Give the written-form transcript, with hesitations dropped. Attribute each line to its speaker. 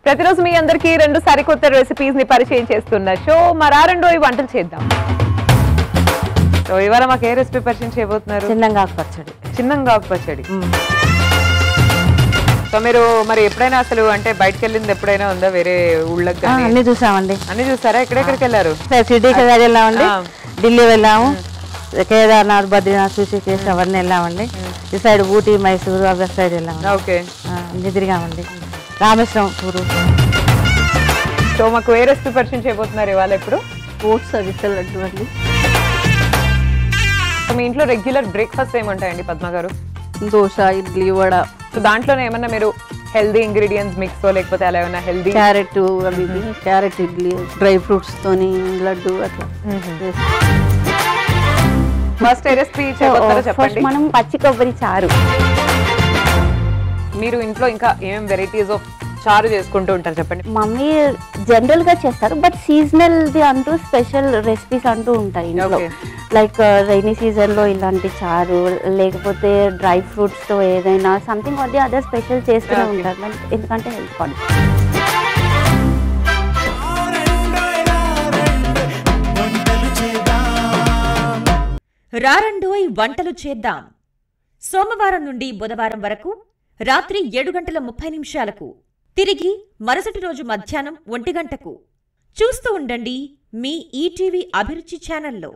Speaker 1: ప్రతిరోజు మీ అందరికీ రెండు సరికొత్త రెసిపీస్ ని పరిచయం చేస్తున్న షో మరారెండోయి వంటలు చేద్దాం. సో ఇవాళ మాకు ఏ రెసిపీ పరిచయం చేయబోతున్నారు?
Speaker 2: చిన్నంగాకు పచ్చడి.
Speaker 1: చిన్నంగాకు పచ్చడి. సో మీరు మరి ఎప్పుడైనా అసలు అంటే బయటకు వెళ్ళింది ఎప్పుడైనా ఉందా వేరే ఊళ్ళకి?
Speaker 2: అన్ని చూసామండి.
Speaker 1: అన్ని చూసారా? ఎక్కడెక్కడికి వెళ్ళారు?
Speaker 2: సిటీకి వెళ్ళామండి, ఢిల్లీ వెళ్ళాము, కేదార్నాథ్, బద్రీనాథ్, ఋషికేశ్ అవన్నీ వెళ్ళామండి. ఈ సైడ్ ఊటీ, మైసూరు అవి సైడ్ వెళ్ళామండి.
Speaker 1: ఓకే,
Speaker 2: అన్ని తిరిగామండి. రామేశ్వరం.
Speaker 1: సో మాకు ఏ రెసిపీ పరిచయం చేయబోతున్నారు ఇవాళ? ఇప్పుడు
Speaker 2: ఓట్స్ అవిసెలు లడ్డు అండి.
Speaker 1: సో మీ ఇంట్లో రెగ్యులర్ బ్రేక్ఫాస్ట్ ఏముంటాయండి పద్మ గారు?
Speaker 2: దోశ, ఇడ్లీ, వడ.
Speaker 1: సో దాంట్లోనే ఏమన్నా మీరు హెల్దీ ఇంగ్రీడియంట్స్ మిక్స్ లేకపోతే అలా ఏమన్నా హెల్దీ?
Speaker 2: క్యారెట్ అవి, క్యారెట్ ఇడ్లీ, డ్రై ఫ్రూట్స్ తోని లడ్డు అట్లా.
Speaker 1: ఫస్ట్ ఏ రెసిపీ చేయబోతారో చెప్పండి.
Speaker 2: మనం పచ్చి కొబ్బరి చారు.
Speaker 1: మీరు ఇంట్లో ఇంకా ఏమేమి వెరైటీస్ ఆఫ్ చారు చేసుకుంటూ ఉంటారు చెప్పండి.
Speaker 2: మమ్మీ జనరల్ గా చేస్తారు, బట్ సీజనల్ ది అంటూ స్పెషల్ రెసిపీస్ అంటూ ఉంటాయి ఇంట్లో. లైక్ రైనీ సీజన్ లో ఇలాంటి చారు, లేకపోతే డ్రై ఫ్రూట్స్ తో ఏదైనా something or the other special చేస్తూనే ఉంటారు, ఎందుకంటే హెల్త్ కాన్షియస్.
Speaker 3: రారండోయ్ వంటలు చేద్దాం. సోమవారం నుండి బుధవారం వరకు రాత్రి 7:30 తిరిగి మరుసటి రోజు మధ్యాహ్నం 1 గంటకు చూస్తూ ఉండండి మీ ఈటీవీ అభిరుచి ఛానల్లో.